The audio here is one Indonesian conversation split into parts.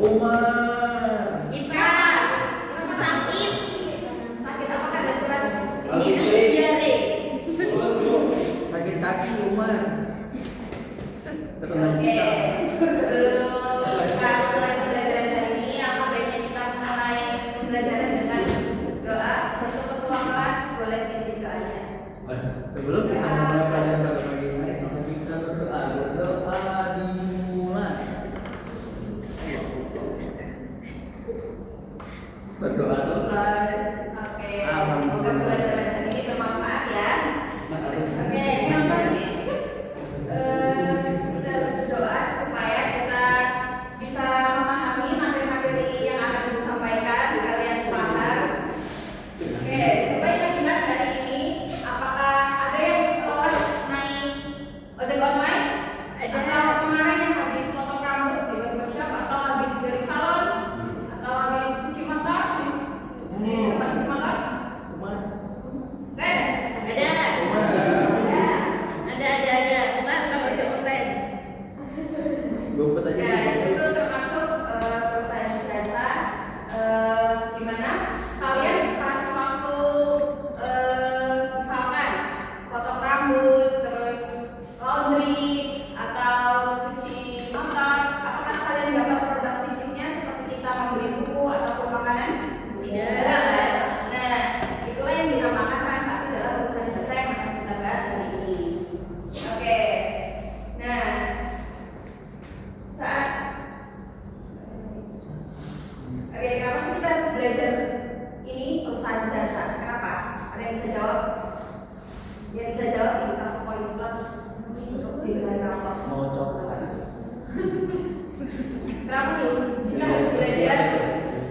Umar. Kita sakit. Sakit apa kan ada surat? Ini diare. Sakit kaki Umar. Oke. Sekarang mulai pembelajaran hari ini, apa baiknya kita mulai pembelajaran dengan doa. Untuk ketua kelas boleh pimpin doanya. Sebelum kita mulai pelajaran pada pagi ini, maka kita berdoa. Berdoa dimulai. Berdoa selesai. Oke. Semoga pembelajaran hari ini bermanfaat ya. Oke, yang pasti kita harus berdoa supaya kita bisa memahami materi-materi yang akan Ibu sampaikan, kalian paham. Oke, coba kita lihat hari ini, apakah ada yang di sekolah naik ojek online? Atau kemarin yang habis potong rambut di barbershop, atau habis dari salon, atau habis cuci motor di tempat cuci motor? Umar. Nggak ada? Ada. Umar. Ada. Umar pakai ojek online. GoFood aja Ya, sih. itu termasuk perusahaan jasa di mana kalian pas waktu misalkan potong rambut, terus laundry atau cuci motor, apakah kalian dapat produk fisiknya seperti kita membeli buku ataupun makanan? Tidak. Nah, itulah yang dinamakan transaksi dalam perusahaan jasa yang akan kita bahas hari ini. Oke. Nah, saat oke, kenapa sih kita harus belajar ini perusahaan jasa? Kenapa? Ada yang bisa jawab? Yang bisa jawab Ibu kasih poin plus untuk di wilayah rapor. Mau coklat. Kenapa nih? Kita harus belajar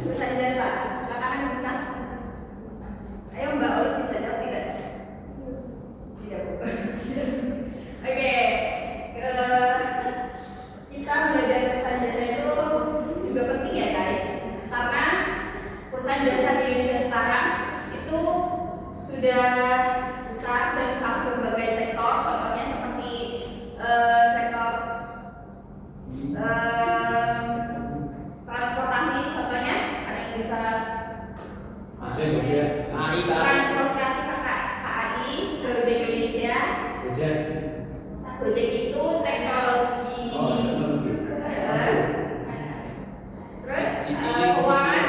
perusahaan jasa. Silakan yang bisa. Ayo Mbak Oli bisa jawab tidak? Tidak Bu. Oke. Kita belajar perusahaan jasa itu juga penting ya guys, karena perusahaan jasa di Indonesia sekarang itu sudah besar dan mencakup berbagai sektor, contohnya seperti sektor transportasi, contohnya ada yang bisa Gojek. AI kan. transportasi KAI, Garuda Indonesia. Gojek itu teknologi. Terus keuangan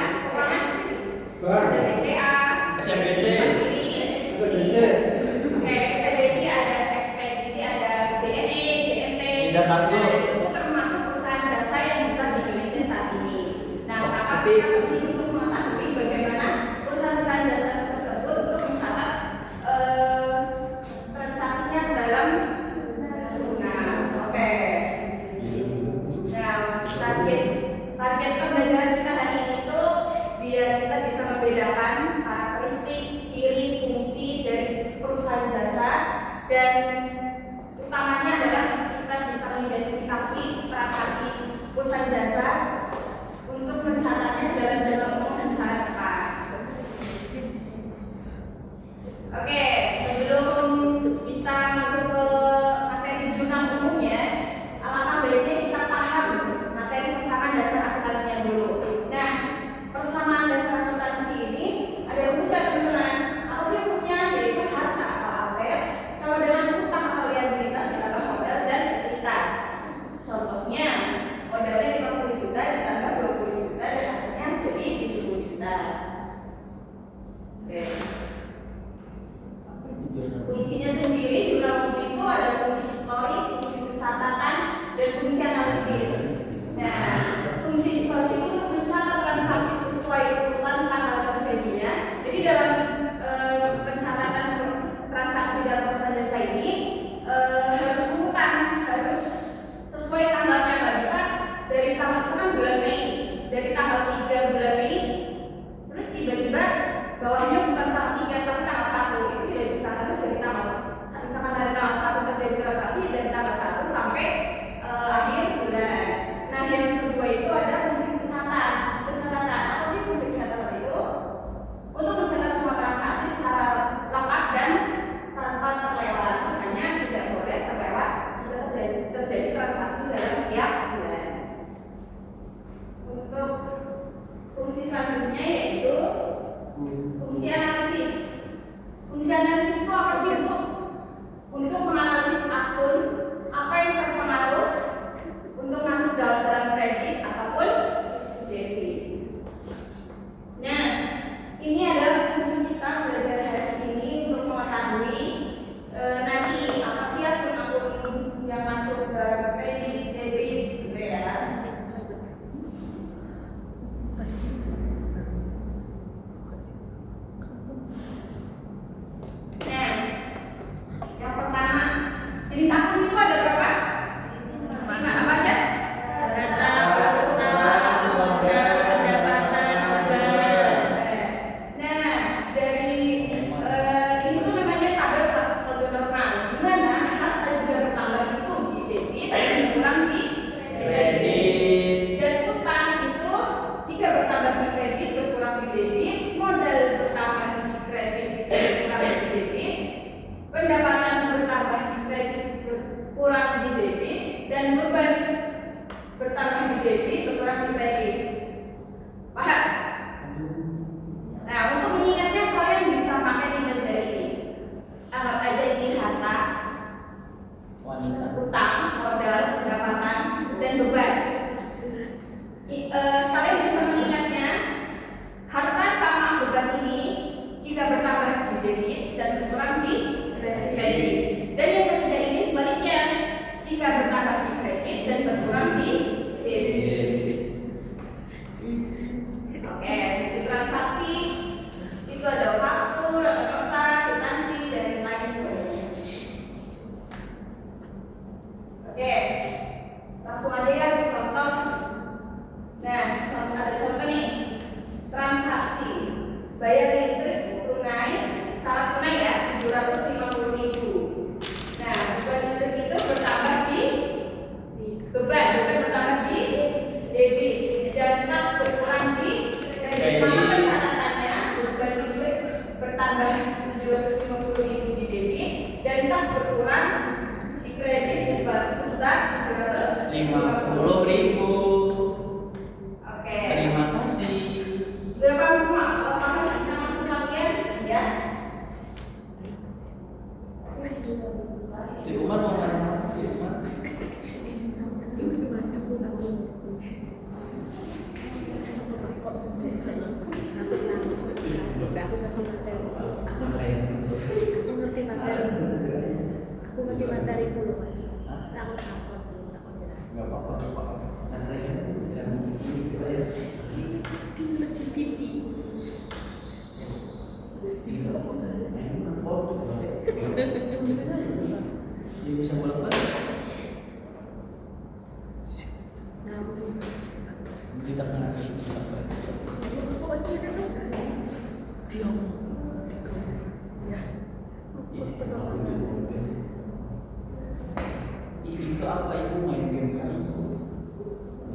ada BCA, SMBC. ekspedisi ada JNE, JNT. Tidak kargo. Nah, itu termasuk perusahaan jasa yang besar di Indonesia saat ini. Nah, maka Tapi kita penting untuk mengetahui bagaimana perusahaan-perusahaan jasa tersebut untuk mencatat transaksinya dalam jurnal. Oke. Nah, target pembelajaran kita hari ini tuh biar kita bisa membedakan karakteristik, ciri, fungsi dari perusahaan jasa, dan utamanya adalah kita bisa mengidentifikasi transaksi perusahaan jasa untuk mencatatnya dalam jurnal umum dan secara tepat. Oke, sebelum kita masuk ke materi jurnal umumnya, alangkah baiknya kita paham materi persamaan dasar akuntansinya dulu. Nah, persamaan dasar akuntansi ini ada rumusnya teman-teman. Apa sih rumusnya? Yaitu harta atau aset sama dengan utang atau liabilitas ditambah modal dan likuiditas. Contohnya, modalnya 50 juta ditambah 20 juta dan asetnya jadi 70 juta. Oke. Fungsinya sendiri jurnal umum itu ada fungsi historis, fungsi pencatatan, dan fungsi analisis. Nah, fungsi historis itu untuk mencatat transaksi sesuai urutan tanggal terjadinya. Jadi dalam pencatatan transaksi dalam perusahaan jasa ini harus urutan, harus sesuai tanggalnya, nggak bisa dari tanggal misalkan bulan Mei, dari tanggal 3 bulan Mei, terus tiba-tiba bawahnya bukan tanggal 3 tapi tanggal 1, itu tidak bisa, harus dari tanggal misalkan dari tanggal 1 terjadi transaksi dari tanggal 1 sampai akhir bulan. Nah, yang kedua itu ada fungsi pencatatan. Apa sih fungsi pencatatan itu? Untuk mencatat semua transaksi secara lengkap dan tanpa terlewat. Makanya tidak boleh terlewat jika terjadi transaksi dalam setiap bulan. Untuk bertambah di debit, berkurang di kredit. Paham? Nah, untuk mengingatnya kalian bisa pakai lima jari ini. Anggap aja ini harta, utang, modal, pendapatan, dan beban. Kalian bisa mengingatnya harta sama beban ini jika bertambah di debit dan berkurang di kredit. Dan yang ketiga ini sebaliknya, jika bertambah di kredit dan berkurang di debit. Oke, di transaksi itu ada faktur, ada nota, akuntansi, dan lain sebagainya. Oke, langsung aja ya ke contoh. Nah, ada contoh nih, transaksi bayar listrik tunai, syarat tunai ya 750.000. Nah, beban listrik itu bertambah di beban bertambah di debit dan kas berkurang di kredit. Maka catatannya beban listrik bertambah 750.000 di debit dan kas berkurang di kredit sebesar 750.000. Oke. Terima kasih. Sudah paham semua? Kalau paham kita masuk latihan ya. Di Umar mau mana? Di Umar. Aku ngerti materi dulu mas. Aku takut dulu, takut jelas. Nggak apa-apa. Santai ya. Jangan kita ya. Ini GPT. Dia bisa bolak-balik. Nah, Di tengah. aku masih ada kan? Dia ya. Itu apa itu main game kan?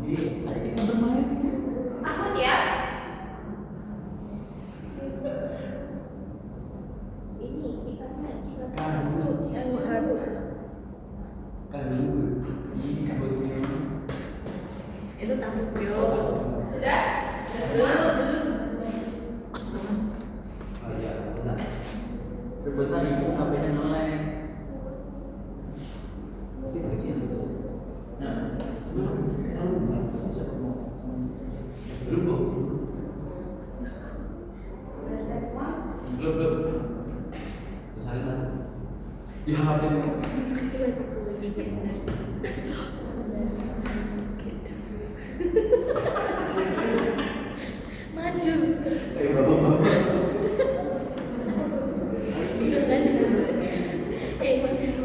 Jadi ayo kita bermain. Akut ya. Ini kita Kan ini cabutnya. itu tamu bro. Sudah? Belum. Oh ya, benar. Sebentar ibu HP-nya noleng. Itu bagian. Nah, belum. Siapa mau? Belum. Udah selesai semua? Belum. Kesana. Di HP Sesuai buku ini. Maju. bapak-bapak.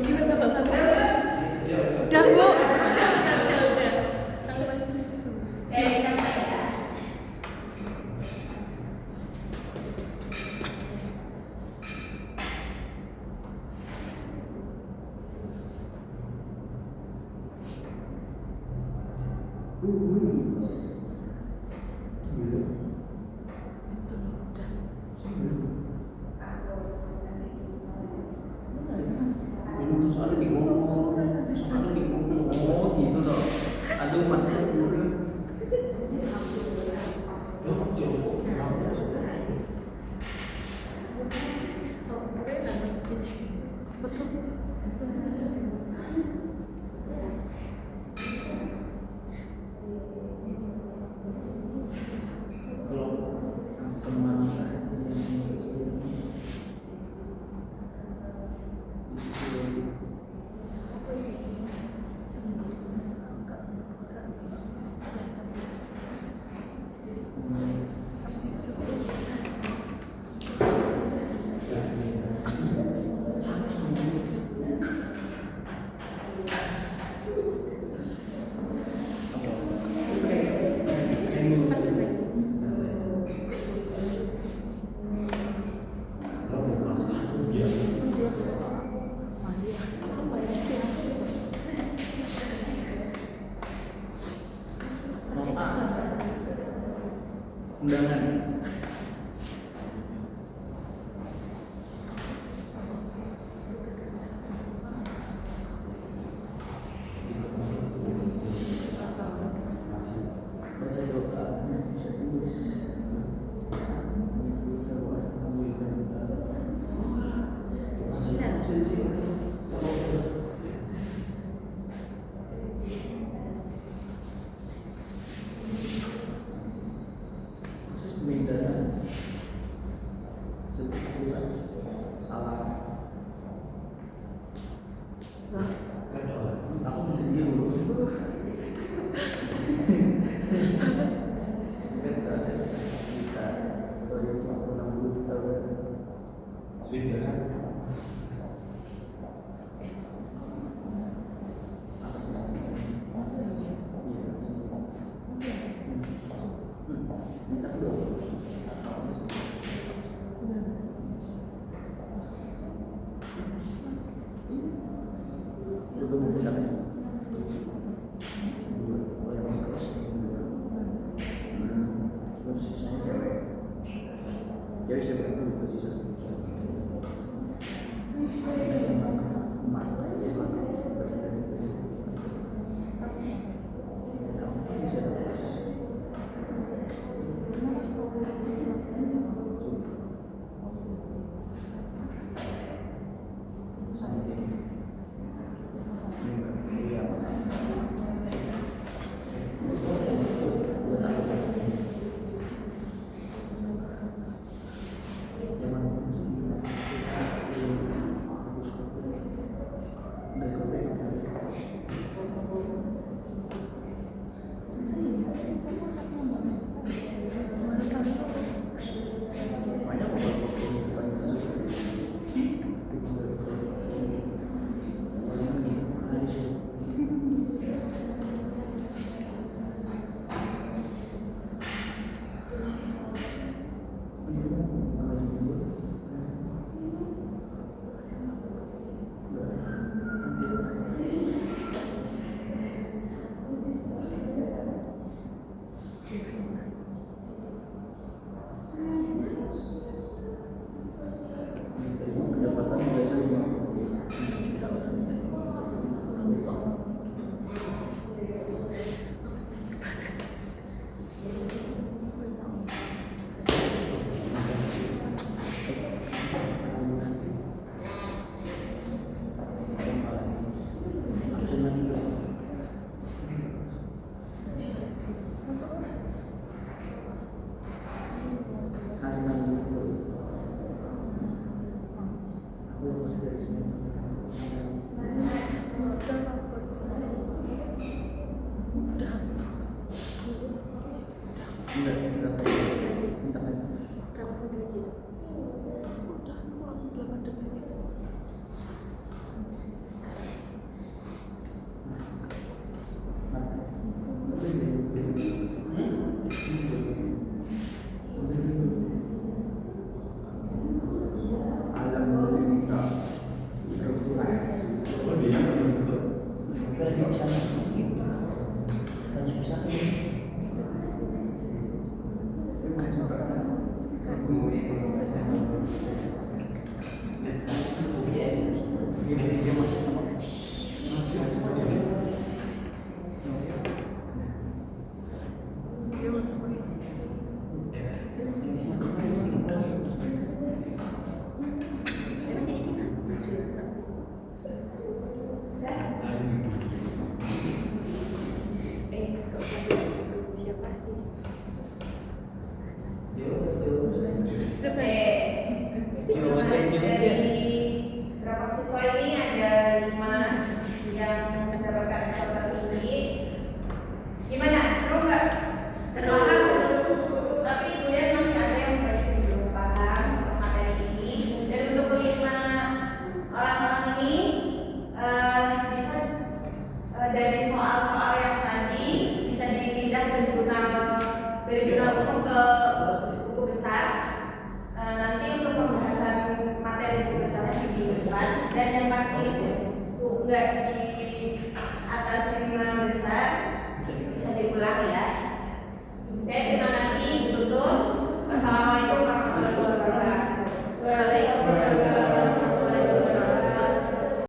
Jiwa bapak-bapak. Ya, Udah bu. Udah. Kan saya. kuis. Gitu. Ini soalnya di ngomong. Oh gitu toh. Aduh mantap dulu. Kalau teman undangan. Dari berapa siswa ini ada 5 yang mendapatkan skor tertinggi. Gimana? Seru nggak? Seru. Tapi kemudian masih ada yang banyak yang belum paham untuk materi ini. Dan untuk 5 orang-orang ini bisa dari soal-soal yang tadi bisa dipindah ke jurnal umum ke buku besar. Nanti untuk pembahasan materi buku besarnya di depan, dan yang masih nggak di